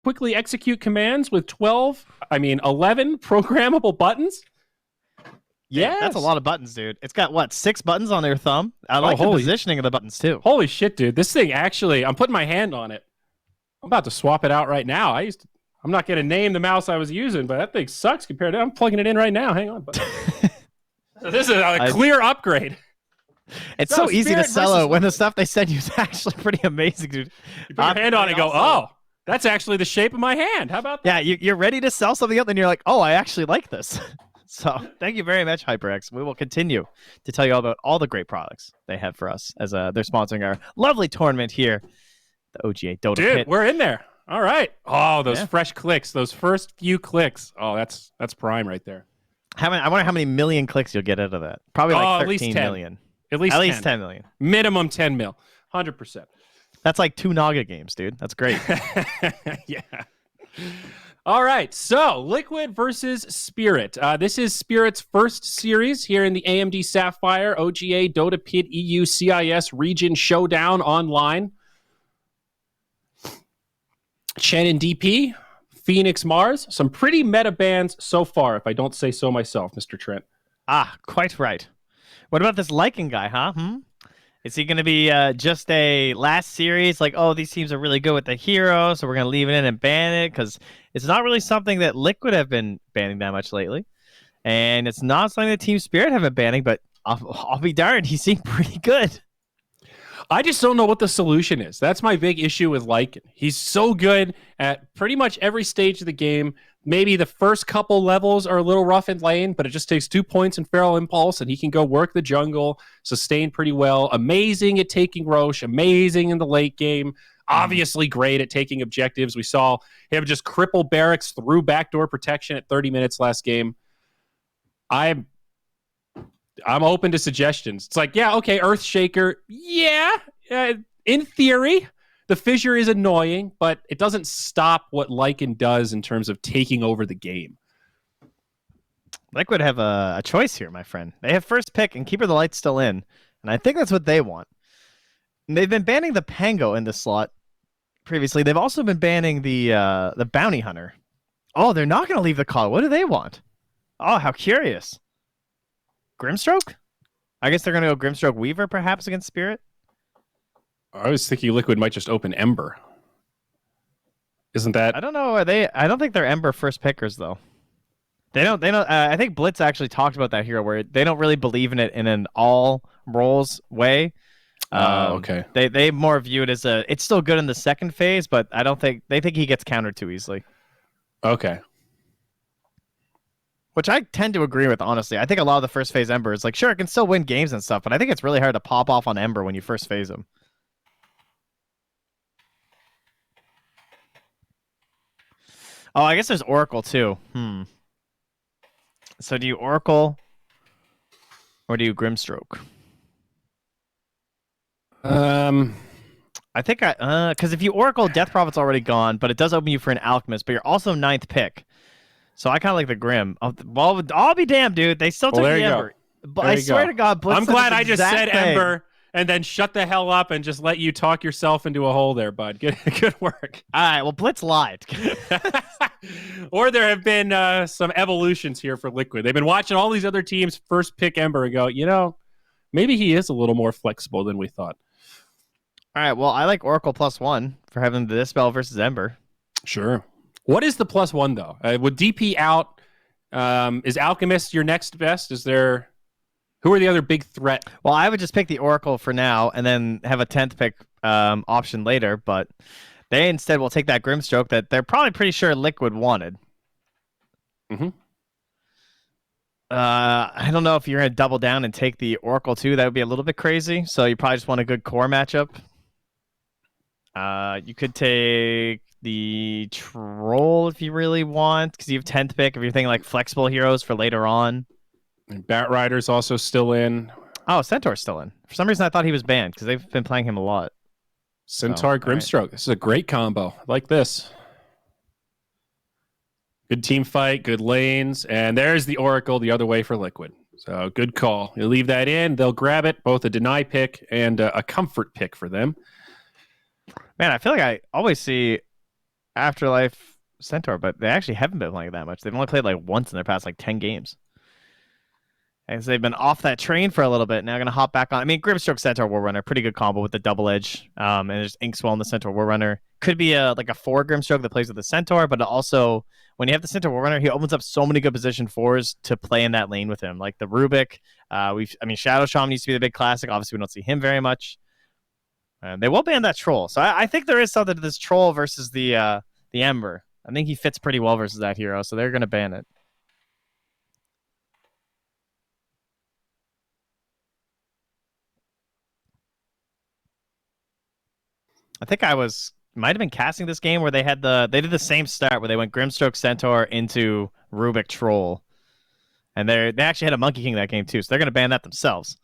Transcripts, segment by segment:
quickly execute commands with 11 programmable buttons. Yeah, that's a lot of buttons, dude. It's got, what, 6 buttons on their thumb? I like the positioning of the buttons, too. Holy shit, dude. This thing actually, I'm putting my hand on it. I'm about to swap it out right now. I'm not going to name the mouse I was using, but that thing sucks compared to, I'm plugging it in right now. Hang on. So this is a clear upgrade. It's so easy to sell out when the stuff they send you is actually pretty amazing, dude. You put your hand on it and go, oh, that's actually the shape of my hand. How about that? Yeah, you're ready to sell something up, and you're like, oh, I actually like this. So thank you very much, HyperX. We will continue to tell you all about all the great products they have for us as they're sponsoring our lovely tournament here, the OGA Dota Dude, Pit. we're in there. All right. Oh, those fresh clicks, those first few clicks. Oh, that's prime right there. I wonder how many million clicks you'll get out of that. Probably like 13 million. At least 10 million. Minimum 10 mil. 100%. That's like 2 Naga games, dude. That's great. Yeah. All right. So, Liquid versus Spirit. This is Spirit's first series here in the AMD Sapphire OGA Dota Pit EU CIS Region Showdown online. Chen and DP, Phoenix Mars. Some pretty meta bans so far, if I don't say so myself, Mr. Trent. Quite right. What about this Lycan guy, huh? Is he going to be just a last series, like, oh, these teams are really good with the hero, so we're going to leave it in and ban it? Because it's not really something that Liquid have been banning that much lately. And it's not something that Team Spirit have been banning, but I'll be darned, he seemed pretty good. I just don't know what the solution is. That's my big issue with Lycan. He's so good at pretty much every stage of the game. Maybe the first couple levels are a little rough in lane, but it just takes 2 points in Feral Impulse, and he can go work the jungle, sustain pretty well. Amazing at taking Roche, amazing in the late game. Obviously great at taking objectives. We saw him just cripple Barracks through backdoor protection at 30 minutes last game. I'm open to suggestions. It's like, yeah, okay, Earthshaker. Yeah, in theory, the fissure is annoying, but it doesn't stop what Lycan does in terms of taking over the game. Liquid have a choice here, my friend. They have first pick and Keeper of the Light still in, and I think that's what they want. And they've been banning the Pango in this slot previously. They've also been banning the Bounty Hunter. Oh, they're not going to leave the call. What do they want? Oh, how curious. Grimstroke? I guess they're going to go Grimstroke Weaver, perhaps, against Spirit? I was thinking Liquid might just open Ember. Isn't that? I don't know. I don't think they're Ember first pickers, though. They don't. I think Blitz actually talked about that hero, where they don't really believe in it in an all roles way. Okay. They more view it as it's still good in the second phase, but I don't think they think he gets countered too easily. Okay. Which I tend to agree with, honestly. I think a lot of the first phase Ember is like, sure, it can still win games and stuff, but I think it's really hard to pop off on Ember when you first phase him. Oh, I guess there's Oracle too. So do you Oracle or do you Grimstroke? I think because if you Oracle, Death Prophet's already gone, but it does open you for an Alchemist, but you're also 9th pick. So I kind of like the Grim. Well, I'll be damned, dude. They still took the Ember. But I swear to God, Blitz, I'm glad I just said thing. Ember and then shut the hell up and just let you talk yourself into a hole there, bud. Good work. All right, well, Blitz lied. Or there have been some evolutions here for Liquid. They've been watching all these other teams first pick Ember and go, maybe he is a little more flexible than we thought. All right, well, I like Oracle +1 for having the Dispel versus Ember. Sure. What is the +1, though? With DP out, is Alchemist your next best? Who are the other big threat? Well, I would just pick the Oracle for now and then have a 10th pick option later, but they instead will take that Grimstroke that they're probably pretty sure Liquid wanted. I don't know if you're going to double down and take the Oracle too. That would be a little bit crazy, so you probably just want a good core matchup. You could take the Troll if you really want, because you have 10th pick if you're thinking like flexible heroes for later on. And Batrider's also still in. Oh, Centaur's still in. For some reason, I thought he was banned because they've been playing him a lot. Centaur, Grimstroke. Right. This is a great combo. I like this. Good team fight, good lanes, and there's the Oracle the other way for Liquid. So good call. You leave that in, they'll grab it, both a deny pick and a comfort pick for them. Man, I feel like I always see Afterlife Centaur, but they actually haven't been playing that much. They've only played like once in their past like 10 games. And so they've been off that train for a little bit. Now going to hop back on. I mean, Grimstroke Centaur Warrunner, pretty good combo with the double edge. And there's Inkswell in the Centaur Warrunner. Could be like a 4 Grimstroke that plays with the Centaur, but also when you have the Centaur Warrunner, he opens up so many good position 4s to play in that lane with him, like the Rubik. Shadow Shaman used to be the big classic. Obviously, we don't see him very much. And they will ban that Troll. So I think there is something to this Troll versus the Ember. I think he fits pretty well versus that hero, so they're going to ban it. I think might have been casting this game where they did the same start where they went Grimstroke Centaur into Rubik Troll. And they actually had a Monkey King that game too, so they're going to ban that themselves.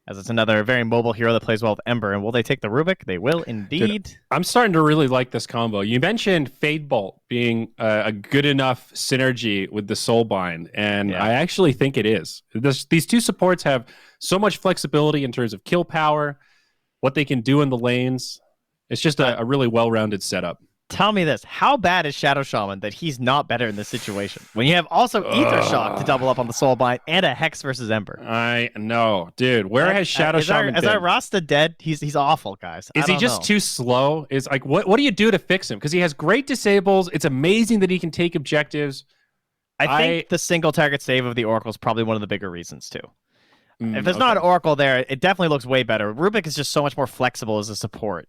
As it's another very mobile hero that plays well with Ember. And will they take the Rubik? They will indeed. Dude, I'm starting to really like this combo. You mentioned Fade Bolt being a good enough synergy with the Soulbind, and I actually think it is. These two supports have so much flexibility in terms of kill power, what they can do in the lanes. It's just a really well-rounded setup. Tell me this. How bad is Shadow Shaman that he's not better in this situation? When you have also Ether Shock to double up on the Soulbind and a Hex versus Ember. I know. Dude, where has Shadow Shaman been? Is our Rasta dead? He's awful, guys. Is he just too slow? Is like what do you do to fix him? Because he has great disables. It's amazing that he can take objectives. I think the single target save of the Oracle is probably one of the bigger reasons too. If there's not an Oracle there, it definitely looks way better. Rubik is just so much more flexible as a support,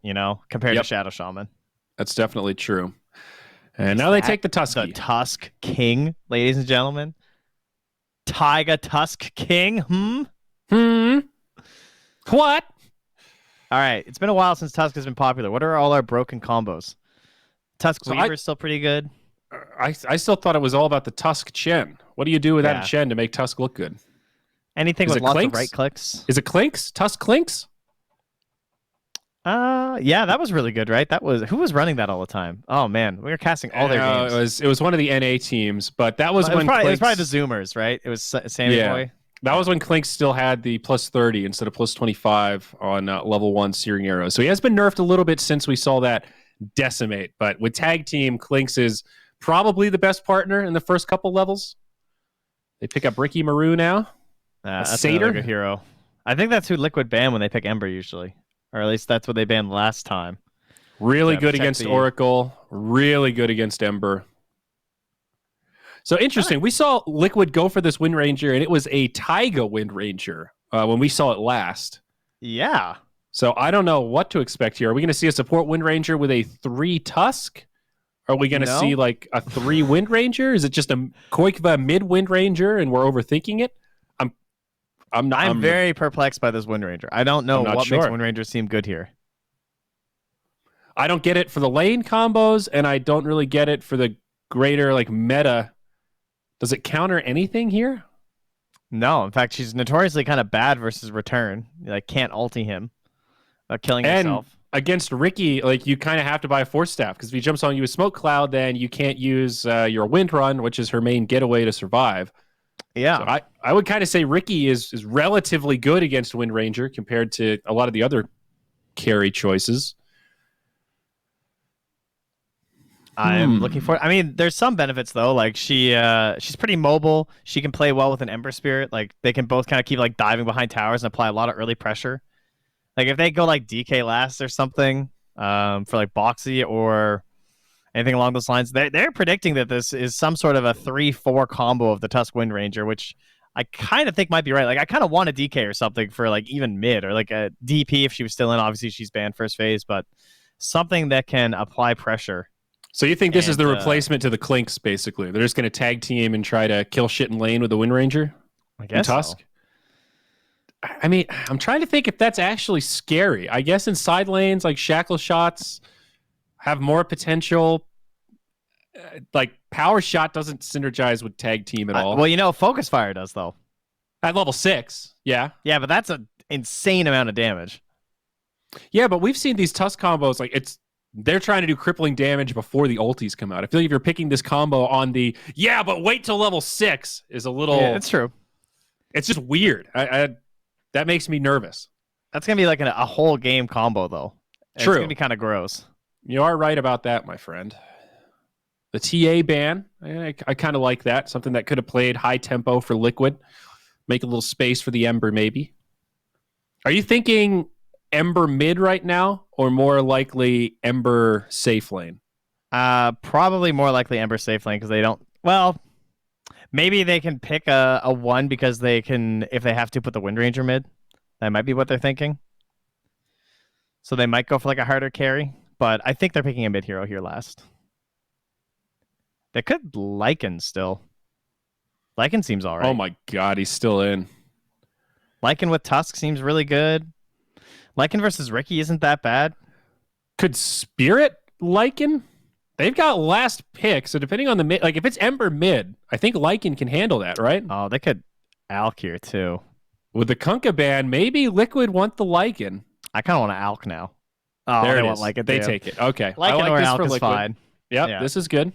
compared to Shadow Shaman. That's definitely true. And now they take the Tusk. The Tusk King, ladies and gentlemen. Taiga Tusk King. What? All right. It's been a while since Tusk has been popular. What are all our broken combos? Tusk Weaver is still pretty good. I still thought it was all about the Tusk Chen. What do you do without a Chen to make Tusk look good? Anything with lots of right clicks. Is it Clinks? Tusk Clinks? Yeah, that was really good, right? Who was running that all the time? Oh man, we were casting all their games. It was one of the NA teams, but that was when it was probably the Zoomers, right? It was Sammy Boy. That was when Clinks still had the plus 30 instead of plus 25 on level 1 Searing Arrow. So he has been nerfed a little bit since we saw that decimate. But with tag team, Clinks is probably the best partner in the first couple levels. They pick up Ricky Maru now. That's another good hero. I think that's who Liquid ban when they pick Ember usually. Or at least that's what they banned last time. Really good against Oracle. Really good against Ember. So interesting. We saw Liquid go for this Wind Ranger, and it was a Taiga Wind Ranger when we saw it last. Yeah. So I don't know what to expect here. Are we going to see a support Wind Ranger with a 3 Tusk? Are we going to see like a 3 Wind Ranger? Is it just a Koikva mid Wind Ranger and we're overthinking it? I'm very perplexed by this Wind Ranger. I don't know what makes Wind Ranger seem good here. I don't get it for the lane combos, and I don't really get it for the greater like meta. Does it counter anything here? No. In fact, she's notoriously kind of bad versus return. You can't ulti him without killing yourself. Against Ricky, you kind of have to buy a Force Staff, because if he jumps on you with Smoke Cloud, then you can't use your Wind Run, which is her main getaway to survive. Yeah. So I would kind of say Ricky is relatively good against Wind Ranger compared to a lot of the other carry choices. I'm looking for it. I mean, there's some benefits though. Like she's pretty mobile. She can play well with an Ember Spirit. Like they can both kind of keep diving behind towers and apply a lot of early pressure. Like if they go DK last or something, for Boxy or anything along those lines, they're predicting that this is some sort of a 3-4 combo of the Tusk Wind Ranger, which I kind of think might be right. I kind of want a DK or something for even mid, or a DP if she was still in. Obviously she's banned first phase, but something that can apply pressure. So you think this is the replacement to the Clinks, basically? They're just going to tag team and try to kill shit in lane with the Wind Ranger? I guess Tusk? So. I mean, I'm trying to think if that's actually scary. I guess in side lanes, Shackle Shots have more potential. Power Shot doesn't synergize with tag team at all. Well, Focus Fire does, though. At level 6, yeah. Yeah, but that's an insane amount of damage. Yeah, but we've seen these Tusk combos, they're trying to do crippling damage before the ultis come out. I feel like if you're picking this combo on but wait till level 6 is a little... Yeah, it's true. It's just weird. That makes me nervous. That's going to be a whole game combo, though. True. It's going to be kind of gross. You are right about that, my friend. The TA ban, I kind of like that. Something that could have played high tempo for Liquid. Make a little space for the Ember, maybe. Are you thinking Ember mid right now, or more likely Ember safe lane? Probably more likely Ember safe lane because they don't. Well, maybe they can pick a one because they can, if they have to, put the Wind Ranger mid. That might be what they're thinking. So they might go for like a harder carry, but I think they're picking a mid hero here last. They could Lycan still. Lycan seems all right. Oh my god, he's still in. Lycan with Tusk seems really good. Lycan versus Riki isn't that bad. Could Spirit Lycan? They've got last pick, so depending on the mid, like if it's Ember mid, I think Lycan can handle that, right? Oh, they could Alk here too. With the Kunkka ban, maybe Liquid want the Lycan. I kind of want to Alk now. Oh, there they it want is. Lycan. They take it. Okay. Lycan I like or this Alk for is Liquid. fine. Yep, yeah, this is good.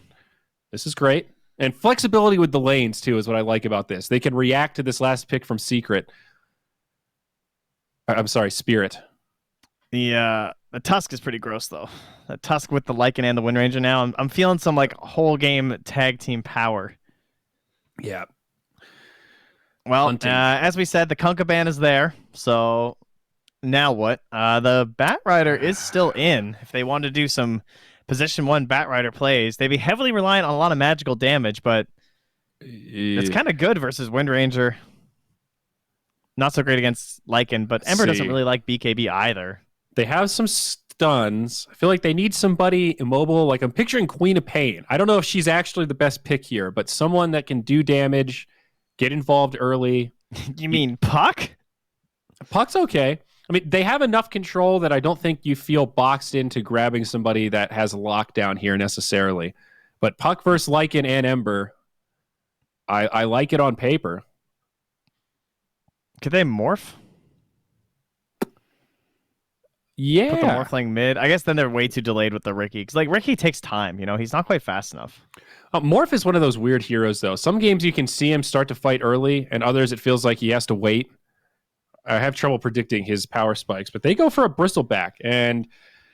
This is great. And flexibility with the lanes, too, is what I like about this. They can react to this last pick from Secret. I'm sorry, Spirit. The Tusk is pretty gross, though. The Tusk with the Lycan and the Wind Ranger now. I'm feeling some like whole game tag team power. Yeah. Well, as we said, the Kunkka ban is there. So now what? The Batrider is still in. If they want to do some position 1 Batrider plays, they'd be heavily reliant on a lot of magical damage, but it's kind of good versus Wind Ranger. Not so great against Lycan, but Ember doesn't really like BKB either. They have some stuns. I feel like they need somebody immobile. Like I'm picturing Queen of Pain. I don't know if she's actually the best pick here, but someone that can do damage, get involved early. You mean Puck? Puck's okay. I mean, they have enough control that I don't think you feel boxed into grabbing somebody that has lockdown here necessarily. But Puck versus Lycan and Ember, I like it on paper. Could they morph? Yeah. Put the Morphling mid. I guess then they're way too delayed with the Riki. Because like Riki takes time, you know? He's not quite fast enough. Morph is one of those weird heroes, though. Some games you can see him start to fight early, and others it feels like he has to wait. I have trouble predicting his power spikes, but they go for a bristleback. And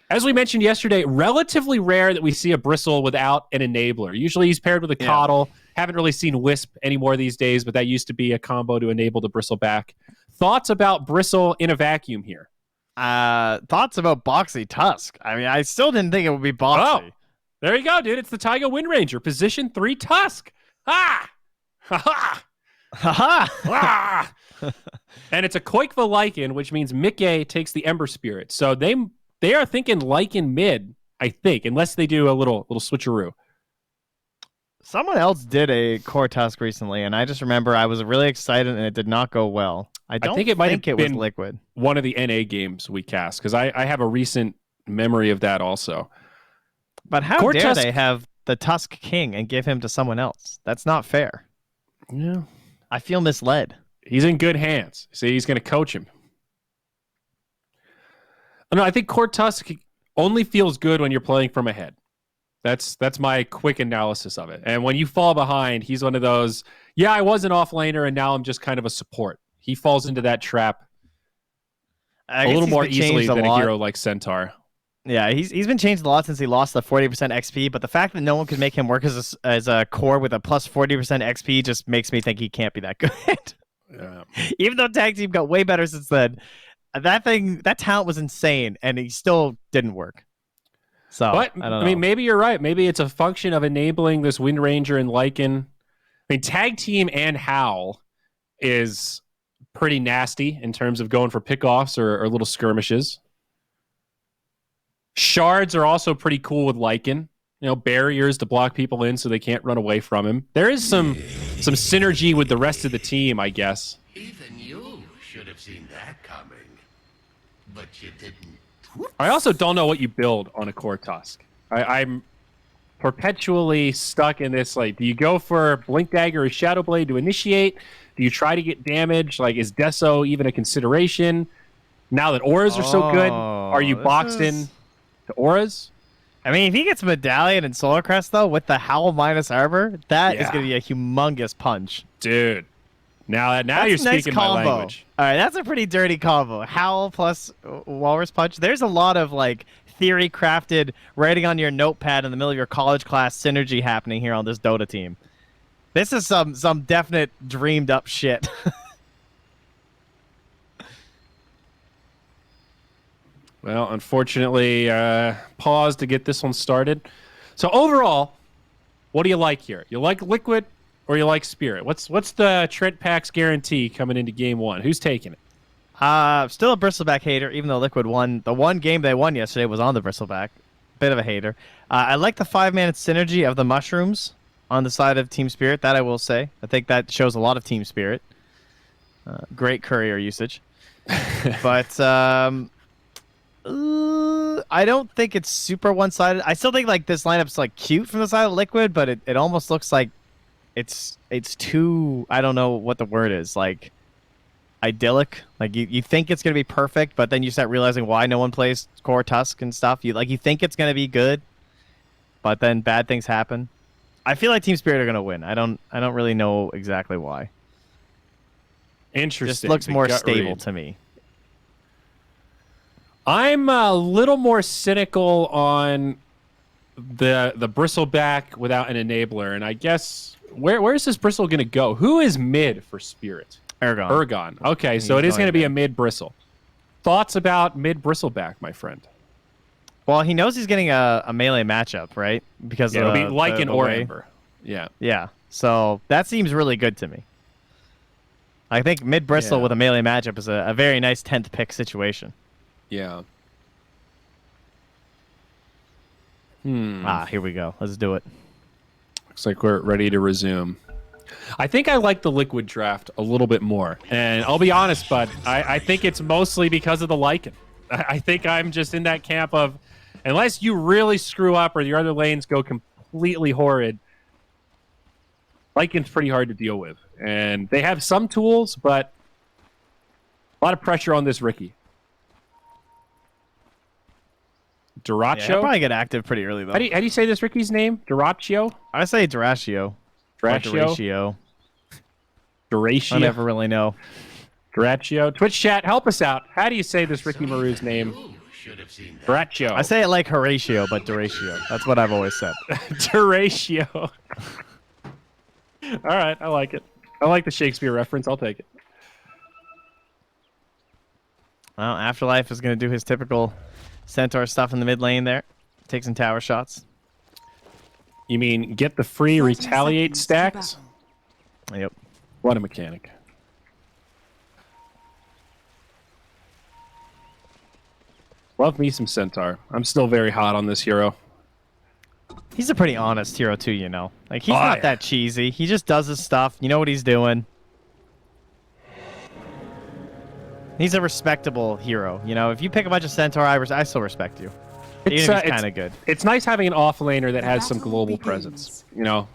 as we mentioned yesterday, relatively rare that we see a bristle without an enabler. Usually he's paired with a coddle. Haven't really seen Wisp anymore these days, but that used to be a combo to enable the bristleback. Thoughts about bristle in a vacuum here? Thoughts about Boxy Tusk. I mean, I still didn't think it would be Boxy. Oh, there you go, dude. It's the Taiga Wind Ranger, position 3 Tusk. Ah! Ha ha! Ha And it's a Koikva Lycan, which means Mickey takes the Ember Spirit. So they are thinking Lycan mid, I think, unless they do a little switcheroo. Someone else did a core Tusk recently, and I just remember I was really excited, and it did not go well. I think it might have been Liquid. One of the NA games we cast, because I have a recent memory of that also. But how dare they have the Tusk King and give him to someone else? That's not fair. Yeah. I feel misled. He's in good hands. See, he's going to coach him. No, I think Core Tusk only feels good when you're playing from ahead. That's my quick analysis of it. And when you fall behind, he's one of those, yeah, I was an off laner and now I'm just kind of a support. He falls into that trap a little more easily than a hero like Centaur. Yeah, he's been changed a lot since he lost the 40% XP, but the fact that no one could make him work as a core with a plus 40% XP just makes me think he can't be that good. Yeah. Even though Tag Team got way better since then, that talent was insane, and he still didn't work. So, but, I don't know. I mean, maybe you're right. Maybe it's a function of enabling this Wind Ranger and Lycan. I mean, Tag Team and Howl is pretty nasty in terms of going for pickoffs or little skirmishes. Shards are also pretty cool with Lycan. You know, barriers to block people in so they can't run away from him. There is some synergy with the rest of the team, I guess. Even you should have seen that coming. But you didn't. I also don't know what you build on a Core Tusk. I'm perpetually stuck in this, like, do you go for Blink Dagger or Shadow Blade to initiate? Do you try to get damage? Like, is Deso even a consideration? Now that auras are so good, are you boxed in to auras? I mean, if he gets Medallion and Solar Crest, though, with the Howl minus Arbor, that is going to be a humongous punch. Dude. Now you're speaking my language. All right, that's a pretty dirty combo. Howl plus Walrus Punch. There's a lot of, like, theory crafted, writing on your notepad in the middle of your college class synergy happening here on this Dota team. This is some definite dreamed up shit. Well, unfortunately, pause to get this one started. So overall, what do you like here? You like Liquid or you like Spirit? What's the Trent Pax guarantee coming into game one? Who's taking it? Still a Bristleback hater, even though Liquid won. The one game they won yesterday was on the Bristleback. Bit of a hater. I like the 5-man synergy of the mushrooms on the side of Team Spirit. That I will say. I think that shows a lot of Team Spirit. Great courier usage. But I don't think it's super one-sided. I still think like this lineup's like cute from the side of Liquid, but it almost looks like it's too, I don't know what the word is, like idyllic. Like you think it's gonna be perfect, but then you start realizing why no one plays core Tusk and stuff. You think it's gonna be good, but then bad things happen. I feel like Team Spirit are gonna win. I don't really know exactly why. Interesting. Just looks more gut stable read. to me. I'm a little more cynical on the bristleback without an enabler, and I guess where is this bristle going to go? Who is mid for Spirit? Ergon. Okay, so it is going to be a mid bristle. Thoughts about mid bristleback, my friend? Well, he knows he's getting a melee matchup, right? Because it'll be Lycan or Ember. Yeah. Yeah. So that seems really good to me. I think mid bristle with a melee matchup is a very nice 10th pick situation. Yeah. Here we go. Let's do it. Looks like we're ready to resume. I think I like the Liquid draft a little bit more. And I'll be honest, bud, I think it's mostly because of the Lycan. I think I'm just in that camp of, unless you really screw up or your other lanes go completely horrid, Lycan's pretty hard to deal with. And they have some tools, but a lot of pressure on this Riki. Duraccio? Yeah, he'll probably get active pretty early, though. How do you say this Ricky's name? Duraccio? I say Duraccio. Duraccio? Duraccio? I never really know. Duraccio. Twitch chat, help us out. How do you say this Ricky Maru's name? Duraccio. I say it like Horatio, but Duratio. That's what I've always said. Duratio. All right, I like it. I like the Shakespeare reference. I'll take it. Well, Afterlife is going to do his typical Centaur stuff in the mid lane there. Take some tower shots. You mean get the free retaliate stacks? Yep. What a mechanic. Love me some Centaur. I'm still very hot on this hero. He's a pretty honest hero too, you know. Like he's not that cheesy. He just does his stuff. You know what he's doing. He's a respectable hero. You know, if you pick a bunch of Centaur, I still respect you. Even if he's kind of good. It's nice having an off laner that has some global presence. You know,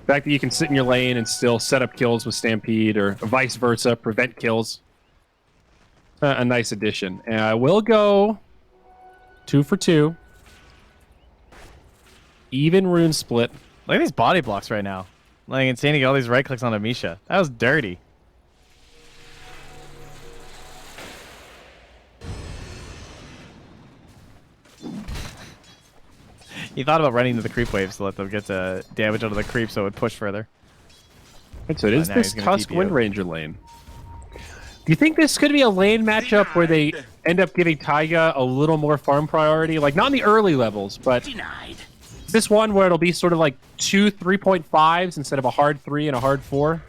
the fact that you can sit in your lane and still set up kills with Stampede or vice versa, prevent kills. A nice addition. And I will go 2 for 2. Even rune split. Look at these body blocks right now. Like insane to get all these right clicks on Amisha. That was dirty. He thought about running to the creep waves to let them get damage onto the creep so it would push further. Right, so it is this Tusk Wind Ranger lane. Do you think this could be a lane matchup where they end up giving Taiga a little more farm priority? Like, not in the early levels, but this one where it'll be sort of like 2 3.5s instead of a hard 3 and a hard 4?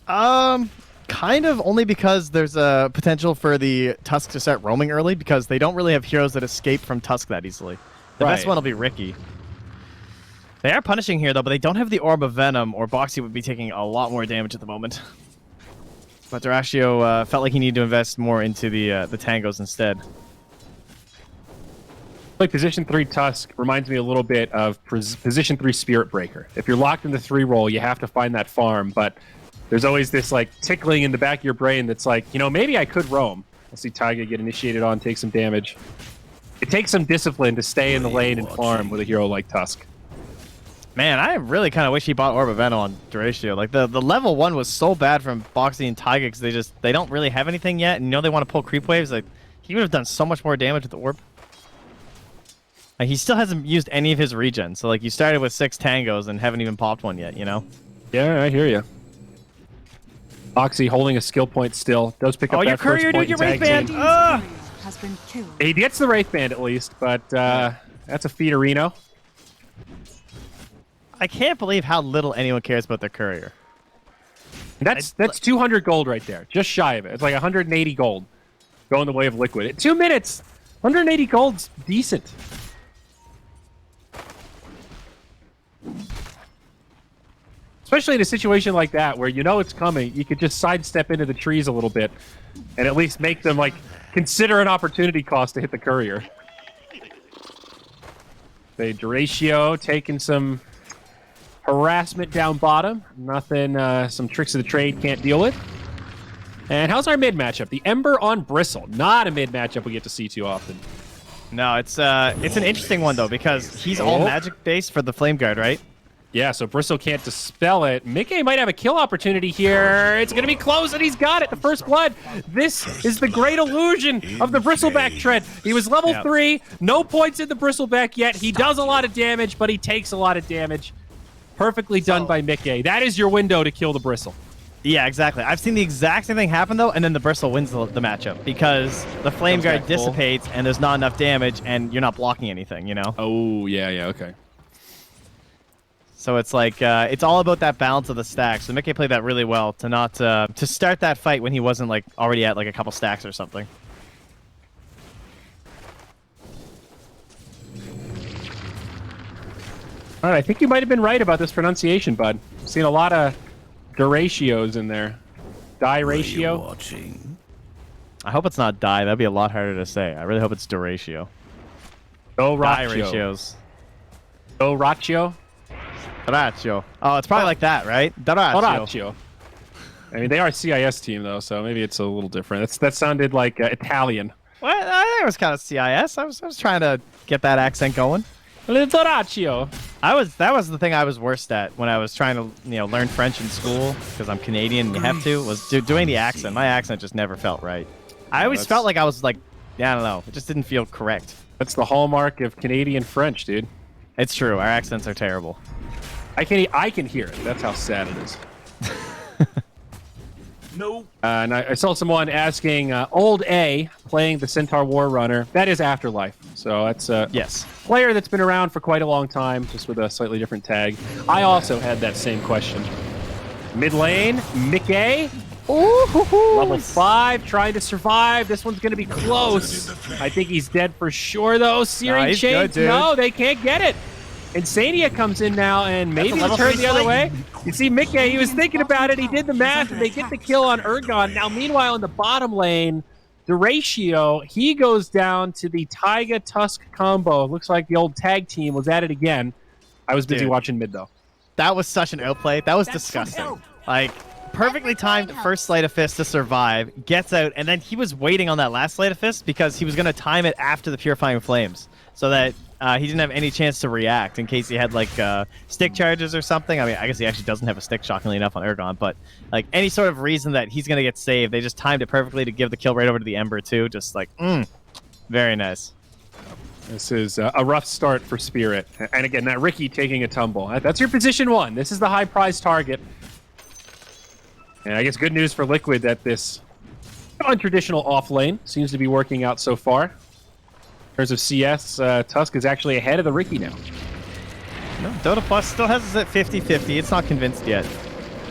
Kind of, only because there's a potential for the Tusk to start roaming early because they don't really have heroes that escape from Tusk that easily. The best one will be Riki. They are punishing here, though, but they don't have the Orb of Venom, or Boxy would be taking a lot more damage at the moment. But Duraccio felt like he needed to invest more into the tangos instead. Like position 3 Tusk reminds me a little bit of position 3 Spirit Breaker. If you're locked in the 3 roll, you have to find that farm, but there's always this like tickling in the back of your brain that's like, you know, maybe I could roam. I'll see Taiga get initiated on, take some damage. It takes some discipline to stay in the lane and farm with a hero like Tusk. Man, I really kind of wish he bought Orb of Venom on Duratio. Like the level 1 was so bad from Boxy and Taiga because they don't really have anything yet, and you know they want to pull creep waves. Like he would have done so much more damage with the orb. Like, he still hasn't used any of his regen. So like you started with 6 tangos and haven't even popped one yet, you know? Yeah, I hear you. Oxy holding a skill point still. Does pick up that first courier, point dude, in your tag Wraith team. Band! Has been killed. He gets the Wraith Band at least, but that's a Feederino. I can't believe how little anyone cares about their courier. That's 200 gold right there. Just shy of it. It's like 180 gold going the way of Liquid. In 2 minutes, 180 gold's decent. Especially in a situation like that where you know it's coming, you could just sidestep into the trees a little bit and at least make them like consider an opportunity cost to hit the courier. The Duratio taking some harassment down bottom. Nothing some tricks of the trade can't deal with. And how's our mid matchup? The Ember on Bristle. Not a mid matchup we get to see too often. No, it's an interesting one though because he's all magic based for the Flame Guard, right? Yeah, so Bristle can't dispel it. Mickey might have a kill opportunity here. It's going to be close, and he's got it. The first blood. This is the great illusion of the Bristleback tread. He was level 3. No points in the Bristleback yet. He does a lot of damage, but he takes a lot of damage. Perfectly done by Mickey. That is your window to kill the Bristle. Yeah, exactly. I've seen the exact same thing happen, though, and then the Bristle wins the matchup because the Flame Guard dissipates, and there's not enough damage, and you're not blocking anything, you know? Oh, yeah, okay. So it's like it's all about that balance of the stacks. So Mickey played that really well to not to start that fight when he wasn't like already at like a couple stacks or something. All right, I think you might have been right about this pronunciation, bud. I've seen a lot of Duratios in there. Die ratio. Watching. I hope it's not die. That'd be a lot harder to say. I really hope it's Duratio. Go Die ratio. ratios. Go ratio. Duratio. Oh, it's probably like that, right? Duratio. Ratio. I mean, they are a CIS team, though, so maybe it's a little different. That sounded like Italian. Well, I think it was kind of CIS. I was trying to get that accent going. Littoraccio. That was the thing I was worst at when I was trying to learn French in school because I'm Canadian and you have to was doing the accent. My accent just never felt right. I always felt like I was like, yeah, I don't know. It just didn't feel correct. That's the hallmark of Canadian French, dude. It's true. Our accents are terrible. I can hear it. That's how sad it is. No. And I saw someone asking, Old A playing the Centaur War Runner. That is Afterlife. So that's a player that's been around for quite a long time, just with a slightly different tag. I also had that same question. Mid lane, Mickey. Level 5, trying to survive. This one's going to be close. I think he's dead for sure, though. Searing Chains, no, they can't get it. Insania comes in now, and maybe the turn the other way. You see, Mickey, he was thinking about it. He did the math, and they get the kill on Ergon. Now, meanwhile, in the bottom lane, Duratio, he goes down to the Taiga Tusk combo. Looks like the old tag team was at it again. I was busy watching mid, though. That was such an outplay. That was disgusting. Like, perfectly timed first Sleight of Fist to survive, gets out, and then he was waiting on that last Sleight of Fist because he was going to time it after the Purifying Flames so that he didn't have any chance to react in case he had like stick charges or something. I mean, I guess he actually doesn't have a stick, shockingly enough, on Ergon, but like any sort of reason that he's going to get saved, they just timed it perfectly to give the kill right over to the Ember too. Just like, very nice. This is a rough start for Spirit. And again, that Ricky taking a tumble. That's your position 1. This is the high prize target. And I guess good news for Liquid that this untraditional off lane seems to be working out so far. In terms of CS, Tusk is actually ahead of the Ricky now. No, Dota Plus still has us at 50-50. It's not convinced yet.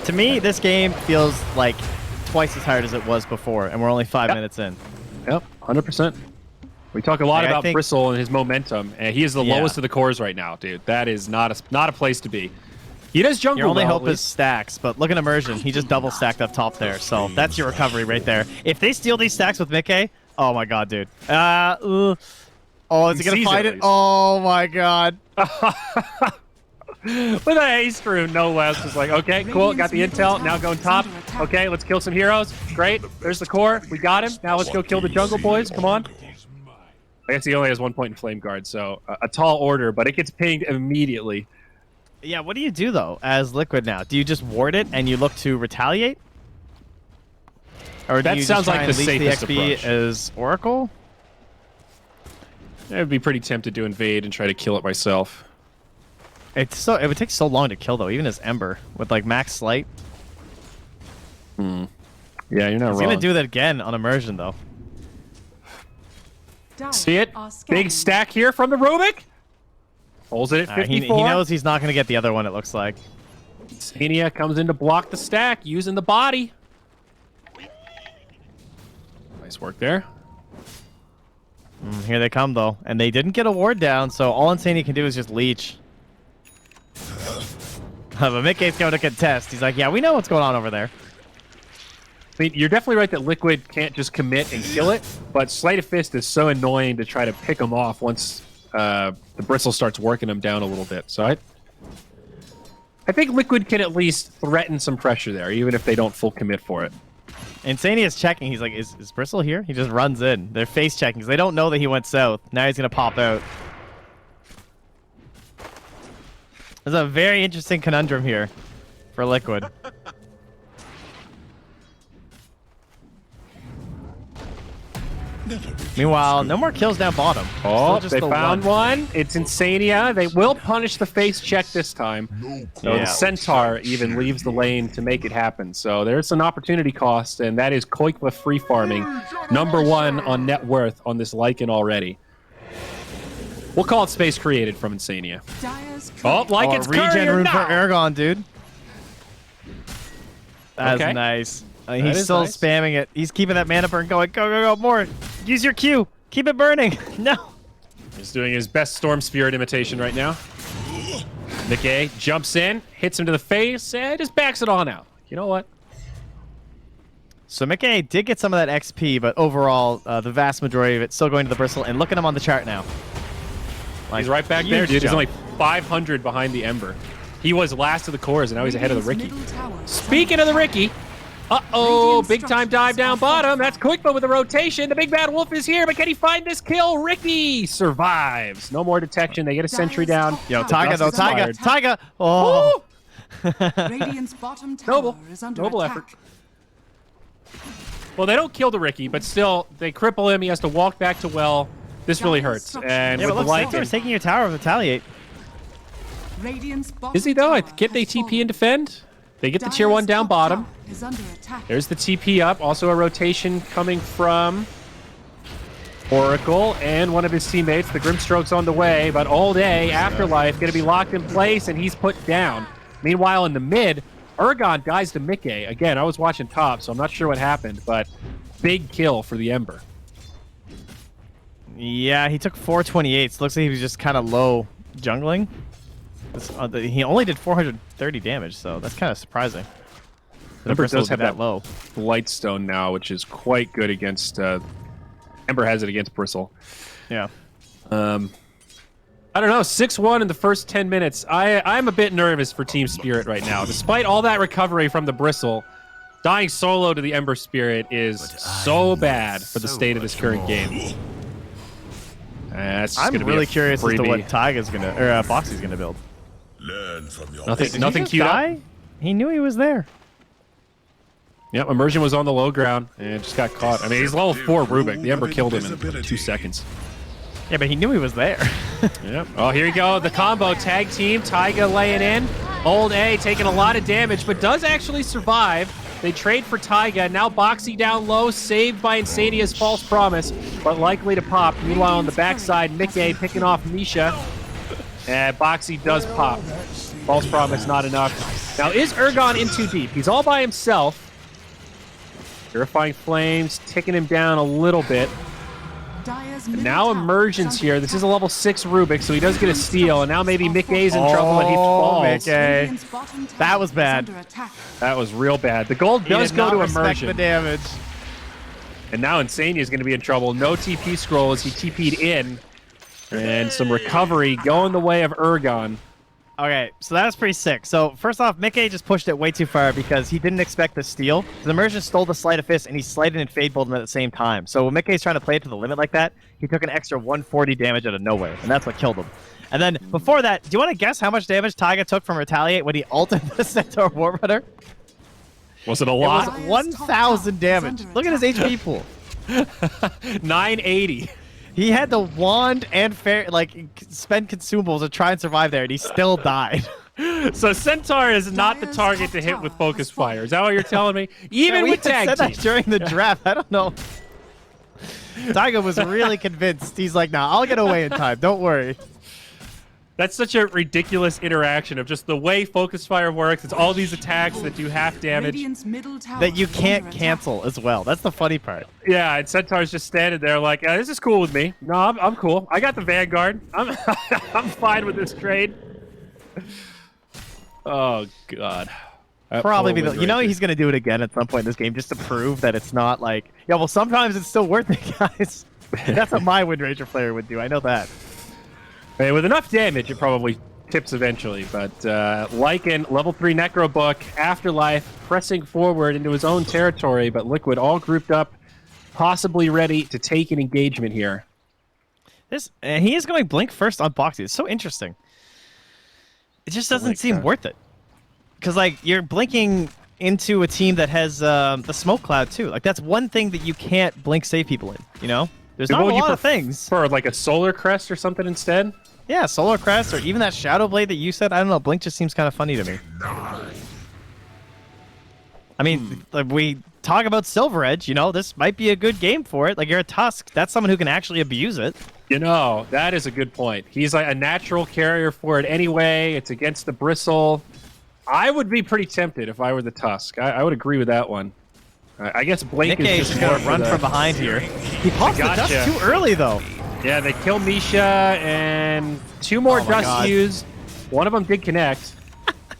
To me, this game feels like twice as hard as it was before, and we're only 5 minutes in. Yep, 100%. We talk a lot about Bristle and his momentum, and he is the lowest of the cores right now, dude. That is not a place to be. He does jungle. Your only hope is stacks, but look at Immersion. He just double stacked up top there, so that's your recovery right there. If they steal these stacks with Mickey, oh my god, dude. Oh, is he gonna fight it? Oh my god. With a haste rune, no less. Just like, okay, cool, got the intel. Now going top. Okay, let's kill some heroes. Great. There's the core. We got him. Now let's go kill the jungle boys. Come on. I guess he only has 1 point in Flame Guard, so a tall order, but it gets pinged immediately. Yeah, what do you do though as Liquid now? Do you just ward it and you look to retaliate? Or do that you sounds just try like the and leak safest the XP approach. as Oracle? I'd be pretty tempted to invade and try to kill it myself. It would take so long to kill though, even as Ember with like max slight. Yeah, you're not He's wrong. gonna do that again on immersion though. See it? Big stack here from the Rubik. Holds it at 54. He knows he's not gonna get the other one. It looks like. Insania comes in to block the stack using the body. Nice work there. Here they come though, and they didn't get a ward down, so all Insania can do is just leech. But Mickey's going to contest. He's like, yeah, we know what's going on over there. I mean, you're definitely right that Liquid can't just commit and kill it, but Sleight of Fist is so annoying to try to pick him off once the Bristle starts working him down a little bit. So I think Liquid can at least threaten some pressure there, even if they don't full commit for it. Insania's checking. He's like, is Bristle here? He just runs in. They're face checking because they don't know that he went south. Now he's going to pop out. There's a very interesting conundrum here for Liquid. Meanwhile, no more kills down bottom. Oh, just they the found one. It's Insania. They will punish the face check this time. So the Centaur even leaves the lane to make it happen. So there's an opportunity cost, and that is Koikla free farming. #1 on net worth on this Lycan already. We'll call it space created from Insania. Oh, Lycan's regen courier rune now. for Ergon, dude. That's Okay. nice. That He's is still nice. spamming it. He's keeping that mana burn going. Go, go, go, more. Use your Q. Keep it burning. No. He's doing his best Storm Spirit imitation right now. Nikkei jumps in, hits him to the face, and just backs it on out. You know what? So Mickey did get some of that XP, but overall, the vast majority of it still going to the Bristle. And look at him on the chart now. Like, He's right back there, huge dude. He's jump. only 500 behind the Ember. He was last of the cores, and now he's ahead of the Ricky. Speaking of the Ricky, big time dive down bottom. That's Quickbow with the rotation. The big bad wolf is here, but can he find this kill? Ricky survives. No more detection. They get a sentry down. Yo, Taiga though, Dust is fired. Taiga. Oh. Radiant's bottom tower is under Noble attack. effort. Well, they don't kill the Ricky, but still, they cripple him. He has to walk back to well. This really hurts. And Yeah, with but the look, Centaur's Lycan, taking your tower with Retaliate. Radiant's bottom is he though? tower Get they has TP fallen. and defend. They get the tier 1 down Dyer's top bottom. tower is under attack. There's the TP up. Also a rotation coming from Oracle and one of his teammates. The Grimstroke's on the way, but all day Afterlife going to be locked in place, and he's put down. Meanwhile, in the mid, Ergon dies to Mickey. Again, I was watching top, so I'm not sure what happened, but big kill for the Ember. Yeah, he took 428. So it looks like he was just kind of low jungling. He only did 430 damage, so that's kind of surprising. Ember Bristle does have would be that low. Lightstone now, which is quite good against... Ember has it against Bristle. Yeah. I don't know, 6-1 in the first 10 minutes. I'm a bit nervous for Team Spirit right now. Despite all that recovery from the Bristle, dying solo to the Ember Spirit is so bad for the state of this current game. That's just I'm gonna be really a curious as to freebie. what Taiga's gonna or Foxy's gonna build. Learn from your Nothing, Did nothing he just queued up. die? He knew he was there. Yep, Immersion was on the low ground and just got caught. I mean, he's level 4 Rubik. The Ember killed him in 2 seconds. Yeah, but he knew he was there. Yep. Oh, here you go. The combo tag team. Taiga laying in. Old A taking a lot of damage, but does actually survive. They trade for Taiga. Now Boxy down low, saved by Insania's false promise, but likely to pop. Meanwhile, on the backside, Mickey picking off Misha. And Boxy does pop. False promise, not enough. Now, is Ergon in too deep? He's all by himself. Purifying Flames, ticking him down a little bit. Dyer's And middle now tower Emergence is under here. This is a attack. level 6 Rubik, so he does get a steal. And now maybe Mickey's in trouble and he falls. Mickey. Radiant's bottom tower That was is bad. under attack. That was real bad. The gold He does did go not to respect Immersion. the damage. And now Insania is going to be in trouble. No TP scroll as he TP'd in. And some recovery going the way of Ergon. Okay, so that was pretty sick. So first off, Mickey just pushed it way too far because he didn't expect the steal. The Immersion stole the Sleight of Fist and he slighted and Fade Bowled him at the same time. So when Mickey's trying to play it to the limit like that, he took an extra 140 damage out of nowhere, and that's what killed him. And then before that, do you want to guess how much damage Taiga took from Retaliate when he ulted the Centaur Warrunner? Was it a It lot? was 1,000 damage. Look at his HP pool. 980. He had the wand and spend consumables to try and survive there, and he still died. So Centaur is not the target to hit with focus fire. Is that what you're telling me? Even We with tag said team. that during the draft. I don't know. Taiga was really convinced. He's like, "Nah, I'll get away in time. Don't worry." That's such a ridiculous interaction of just the way focus fire works. It's all these attacks that do half damage. Radiant's middle tower That you is can't under cancel as well. That's the funny part. Yeah, and Centaur's just standing there like, this is cool with me. No, I'm cool. I got the Vanguard. I'm I'm fine with this trade. Oh God. Probably be the, you know, he's gonna do it again at some point in this game just to prove that it's not like, yeah, well, sometimes it's still worth it, guys. That's what my Wind Ranger player would do. I know that. Hey, with enough damage, it probably tips eventually. But Lycan, level 3 Necro Book, Afterlife, pressing forward into his own territory, but Liquid all grouped up, possibly ready to take an engagement here. He is going Blink first on Boxy. It's so interesting. It just doesn't seem worth it. Because, like, you're blinking into a team that has the smoke cloud, too. Like, that's one thing that you can't blink save people in, you know? There's not a lot of things. For, like, a Solar Crest or something instead? Yeah, Solar Crest, or even that Shadow Blade that you said. I don't know, Blink just seems kind of funny to me. I mean, like, we talk about Silver Edge, you know, this might be a good game for it. Like, you're a Tusk. That's someone who can actually abuse it. You know, that is a good point. He's like a natural carrier for it anyway. It's against the Bristle. I would be pretty tempted if I were the Tusk. I would agree with that one. I guess Blink is just going to run from behind here. He pops the dust too early, though. Yeah, they kill Misha, and 2 more dust used. One of them did connect,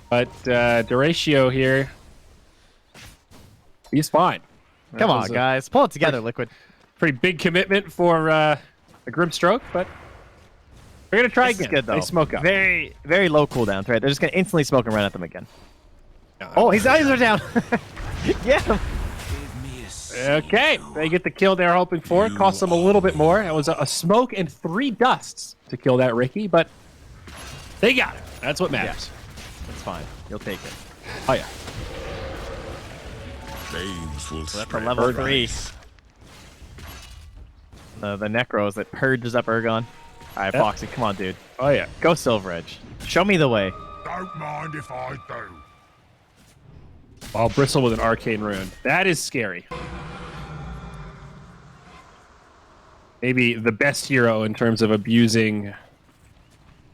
but Duratio here, he's fine. Come on, guys. Pull it together, Liquid. Pretty big commitment for a Grim Stroke, but we're going to try again. Good, though. They smoke up. Very, very low cooldown, right? They're just going to instantly smoke and run at them again. No, oh, his eyes are down. Yeah. Okay, they get the kill they're hoping for. It cost them a little bit more. It was a smoke and 3 dusts to kill that Ricky, but they got it. That's what matters. Yeah. That's fine. You'll take it. Oh, yeah. So that's a level 3. The Necros that purges up Ergon. All right, Foxy, come on, dude. Oh, yeah. Go Silver Edge. Show me the way. Don't mind if I do. Oh, Bristle with an arcane rune. That is scary. Maybe the best hero in terms of abusing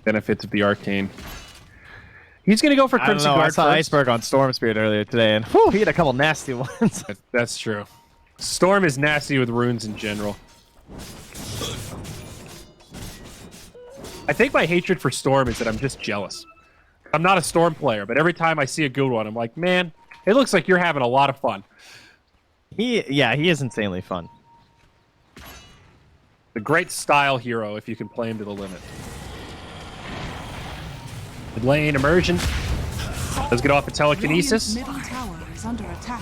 benefits of the arcane. He's going to go for Crimson Guard I saw first. Iceberg on Storm Spirit earlier today, and whew, he had a couple nasty ones. That's true. Storm is nasty with runes in general. I think my hatred for Storm is that I'm just jealous. I'm not a Storm player, but every time I see a good one, I'm like, man, it looks like you're having a lot of fun. He is insanely fun. The great style hero if you can play him to the limit. Mid lane immersion. Let's get off the telekinesis. Radiant's middle tower is under attack.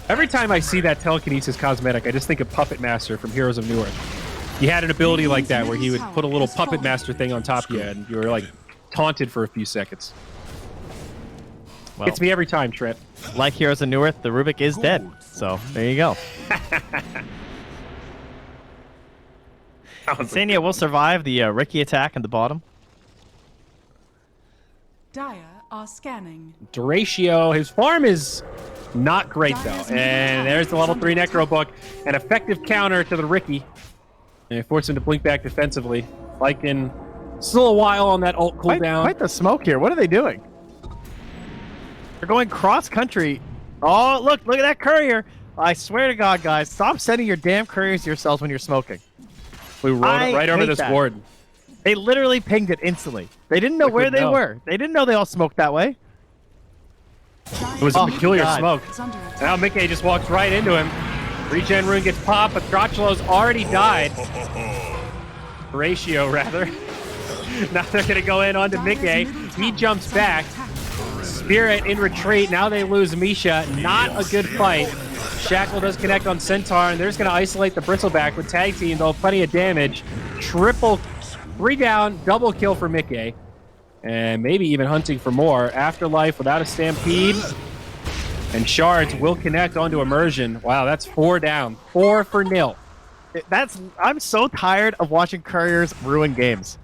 Every time I see that telekinesis cosmetic, I just think of Puppet Master from Heroes of Newerth. He had an ability like that where he would put a little Puppet Master thing on top of you and you were like taunted for a few seconds. Well, It's me every time, Trent. like Heroes of Newerth, the Rubik is dead. So there you go. Sania will survive the Ricky attack in the bottom. Dire are scanning. Duratio, his farm is not great though. And there's the level 3 Necro Book. An effective counter to the Ricky. And it forced him to blink back defensively. Lycan, still a while on that ult cooldown. Quite the smoke here. What are they doing? They're going cross country. Oh, look at that courier. I swear to God, guys, stop sending your damn couriers to yourselves when you're smoking. We rode it right over this ward. They literally pinged it instantly. They didn't know where they were. They didn't know they all smoked that way. It was a peculiar smoke. Is under attack. Now Mickey just walks right into him. Regen rune gets popped, but Throchulo's already died. Ratio, rather. Now they're going to go in onto Mickey. He jumps back. Spirit in retreat. Now they lose Misha. Not a good fight. Shackle does connect on Centaur, and they're just going to isolate the Bristleback with tag team, though plenty of damage. 3 down, double kill for Mickey. And maybe even hunting for more. Afterlife without a stampede. And Shards will connect onto Immersion. Wow, that's 4 down. 4 for nil. I'm so tired of watching couriers ruin games.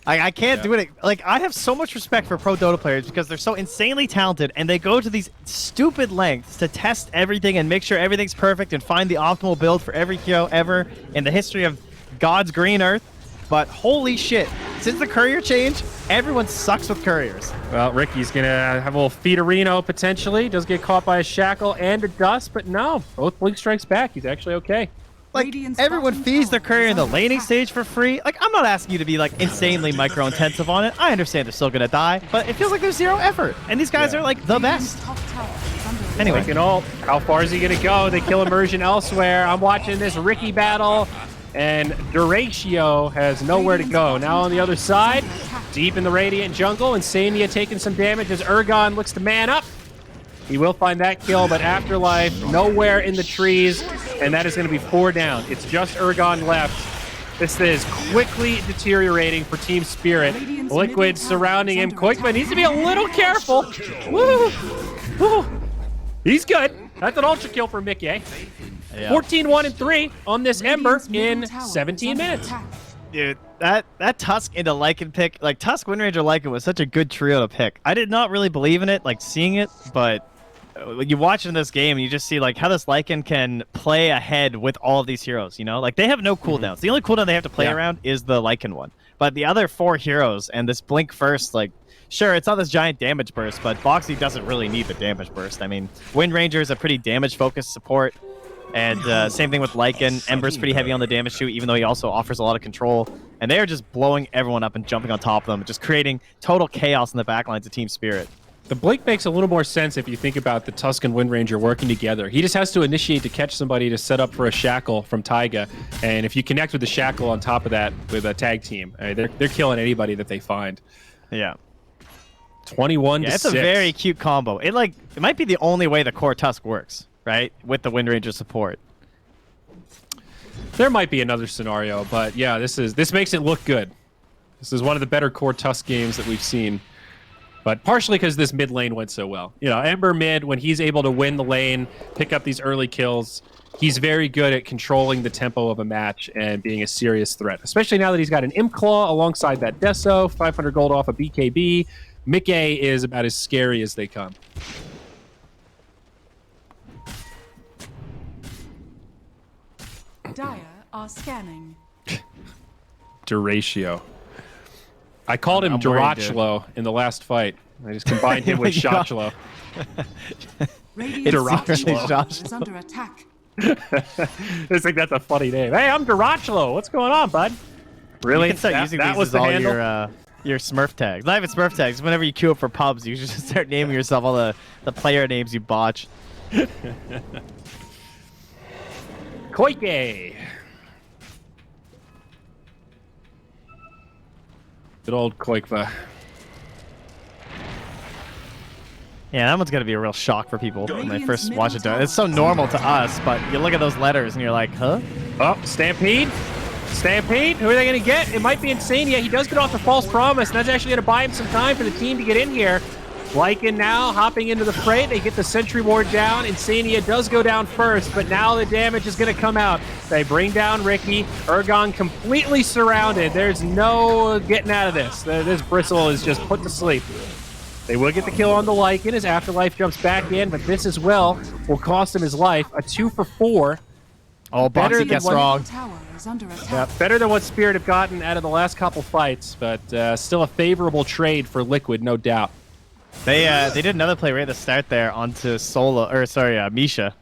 I can't do it. Like, I have so much respect for pro Dota players because they're so insanely talented and they go to these stupid lengths to test everything and make sure everything's perfect and find the optimal build for every hero ever in the history of God's green earth. But holy shit, since the courier change, everyone sucks with couriers. Well, Ricky's going to have a little Feederino potentially. Does get caught by a shackle and a dust, but no. Both Blink Strikes back. He's actually okay. Like, Radiant's everyone bottom feeds their tower courier is in the under laning attack. stage for free. Like, I'm not asking you to be, like, insanely micro-intensive on it. I understand they're still gonna die, but it feels like there's zero effort. And these guys are, like, the Radiant's best. top tower is under attack. Anyway. Like, how far is he going to go? They kill immersion elsewhere. I'm watching this Ricky battle, and Duratio has nowhere to go. Now on the other side, deep in the Radiant jungle, and Sania taking some damage as Urgon looks to man up. He will find that kill, but Afterlife nowhere in the trees, and that is going to be 4 down. It's just Urgon left. This is quickly deteriorating for Team Spirit. Radiant's Liquid middle surrounding tower him. is under Koikma needs to be a little careful. Woo! Woo! He's good. That's an ultra kill for Mickey. Yeah. 14-1 and 3 on this Ember Radiant's middle in tower is 17 under minutes. attack. Dude, that Tusk into Lycan pick, like, Tusk, Windranger, Lycan was such a good trio to pick. I did not really believe in it, like, seeing it, but you watch in this game and you just see, like, how this Lycan can play ahead with all of these heroes, you know? Like, they have no cooldowns. The only cooldown they have to play around is the Lycan one. But the other 4 heroes and this Blink first, like, sure, it's not this giant damage burst, but Boxy doesn't really need the damage burst. I mean, Windranger is a pretty damage-focused support. And same thing with Lycan. Ember's pretty heavy on the damage too, even though he also offers a lot of control. And they are just blowing everyone up and jumping on top of them, just creating total chaos in the backlines of Team Spirit. The Blink makes a little more sense if you think about the Tusk and Windranger working together. He just has to initiate to catch somebody to set up for a shackle from Taiga. And if you connect with the shackle on top of that with a tag team, they're killing anybody that they find. Yeah. 21 to 6. It's a very cute combo. It might be the only way the core Tusk works, right? With the Windranger support. There might be another scenario, but yeah, this makes it look good. This is one of the better core Tusk games that we've seen. But partially because this mid lane went so well. You know, Ember mid, when he's able to win the lane, pick up these early kills, he's very good at controlling the tempo of a match and being a serious threat. Especially now that he's got an Imclaw alongside that Deso, 500 gold off a BKB. Mickey is about as scary as they come. Dire are scanning. Duratio. I called him I'm worried, dude. Durachlo in the last fight. I just combined him with Yeah. Shotchlo. Radiant's Durachlo. top tower is under attack. I think that's a funny name. Hey, I'm Durachlo. What's going on, bud? Really? You can start using that these was as the all handle? your Smurf tags. Not even Smurf tags. Whenever you queue up for pubs, you should just start naming yourself all the player names you botch. Koike. Good old Koikva. Yeah, that one's gonna be a real shock for people when they Radiant's first watch it. middle It's so tower normal is to under us, but you look at those letters and you're like, huh? Oh, Stampede. Stampede. Who are they going to get? It might be Insania. He does get off the false promise, and that's actually going to buy him some time for the team to get in here. Lycan now hopping into the fray. They get the Sentry Ward down. Insania does go down first, but now the damage is going to come out. They bring down Ricky. Urgon completely surrounded. There's no getting out of this. This Bristle is just put to sleep. They will get the kill on the Lycan as Afterlife jumps back in, but this as well will cost him his life. A 2 for 4. Oh, Better Boxy than gets what- wrong. Tower is under attack. Yeah, better than what Spirit have gotten out of the last couple fights, but still a favorable trade for Liquid, no doubt. They did another play right at the start there onto Misha.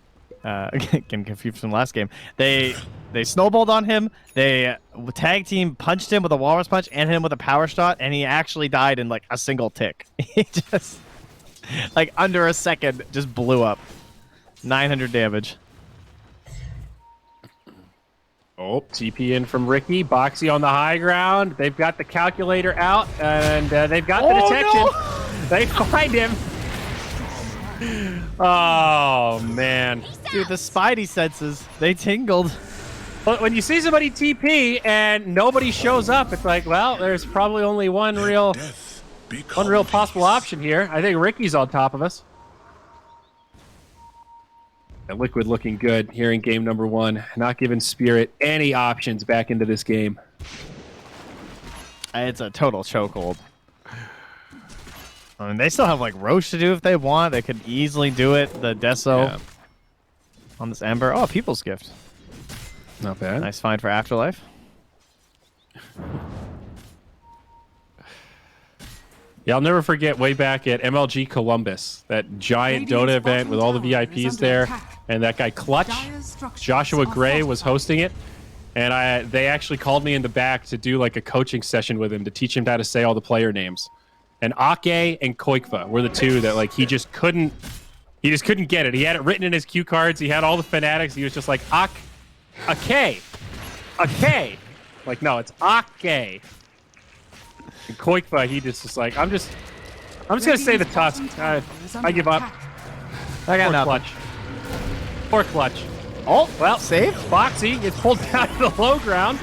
Getting confused from the last game. They snowballed on him. They tag team punched him with a walrus punch and hit him with a power shot, and he actually died in like a single tick. He just like under a second just blew up. 900 damage. Oh, TP in from Ricky. Boxy on the high ground. They've got the calculator out, and they've got the detection. No! They find him. Oh, man. Dude, the Spidey senses, they tingled. But when you see somebody TP and nobody shows up, it's like, well, there's probably only one real possible option here. I think Ricky's on top of us. And Liquid looking good here in game number 1. Not giving Spirit any options back into this game. It's a total chokehold. I mean, they still have like Roche to do if they want. They could easily do it. The Deso on this Ember. Oh, People's Gift. Not bad. Nice find for Afterlife. Yeah, I'll never forget way back at MLG Columbus, that giant Dota event with all the VIPs there, and that guy Clutch, Joshua Gray, was hosting it, and they actually called me in the back to do like a coaching session with him to teach him how to say all the player names. And Ake and Koikva were the two that like he just couldn't get it. He had it written in his cue cards. He had all the fanatics. He was just like Ake. Like no, it's Ake. And Koikva, he just was like, I'm just gonna say the Tusk. I give up. I got nothing. Clutch. Poor Clutch. Oh, Well, save. Foxy gets pulled down to the low ground.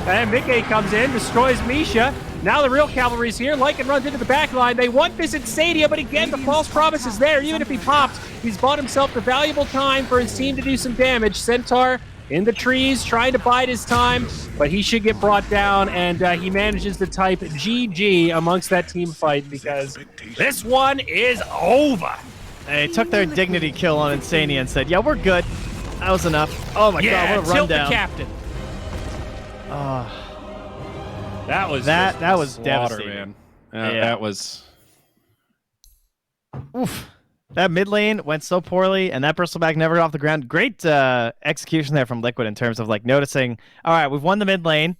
And Mickey comes in, destroys Misha. Now the real cavalry's here. Lycan runs into the back line. They want this in Sadia, but again, the false promise is there. Even if he pops, he's bought himself the valuable time for his team to do some damage. Centaur in the trees, trying to bide his time, but he should get brought down, and he manages to type GG amongst that team fight because this one is over. They took their dignity kill on Insania and said, yeah, we're good. That was enough. Oh my god, what a tilt rundown. the captain. That was that was slaughter, devastating. man. Yeah. That was. Oof. That mid lane went so poorly, and that bristleback never got off the ground. Great execution there from Liquid in terms of like noticing, all right, we've won the mid lane.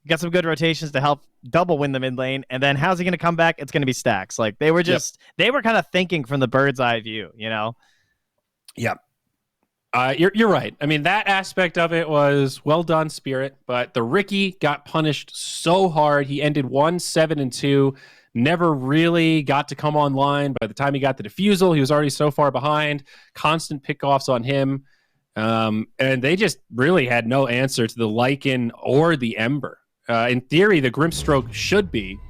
Got some good rotations to help double win the mid lane, and then how's he going to come back? It's going to be stacks. Like they were just, they were kind of thinking from the bird's eye view, you know? Yep. You're right. I mean, that aspect of it was well done, Spirit, but the Ricky got punished so hard. He ended 1-7-2, never really got to come online. By the time he got the defusal, he was already so far behind. Constant pickoffs on him. And they just really had no answer to the Lycan or the Ember. In theory, the Grimstroke should be